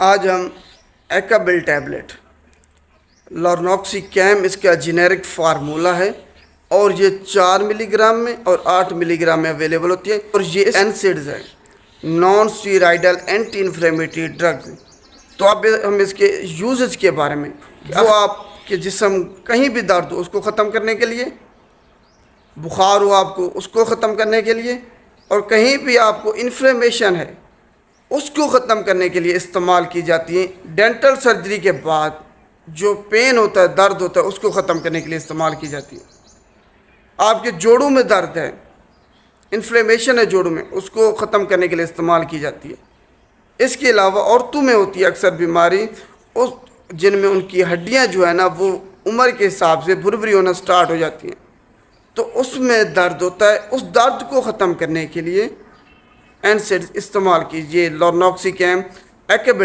आज हम एकाबिल टैबलेट लॉर्नॉक्सिकैम इसका जेनेरिक फार्मूला है और ये 4 मिलीग्राम में और 8 मिलीग्राम में अवेलेबल होती है और ये एनसिड्स है, non steroidal anti inflammatory drugs. तो अब हम इसके यूजेस के बारे में, वो आपके जिस्म कहीं भी दर्द हो उसको ख़त्म करने के लिए, बुखार हो आपको उसको ख़त्म करने के लिए, और कहीं भी आपको इन्फ्लेमेशन है उसको ख़त्म करने के लिए इस्तेमाल की जाती है। डेंटल सर्जरी के बाद जो पेन होता है, दर्द होता है, उसको ख़त्म करने के लिए इस्तेमाल की जाती है। आपके जोड़ों में दर्द है, इन्फ्लेमेशन है जोड़ों में, उसको ख़त्म करने के लिए इस्तेमाल की जाती है। इसके अलावा औरतों में होती है अक्सर बीमारी उस जिनमें उनकी हड्डियां जो है ना वो उम्र के हिसाब से भुरभुरी होना स्टार्ट हो जाती हैं, तो उसमें दर्द होता है। उस दर्द को ख़त्म करने के लिए एनसेड इस्तेमाल कीजिए, लॉर्नॉक्सिकैम एकाबिल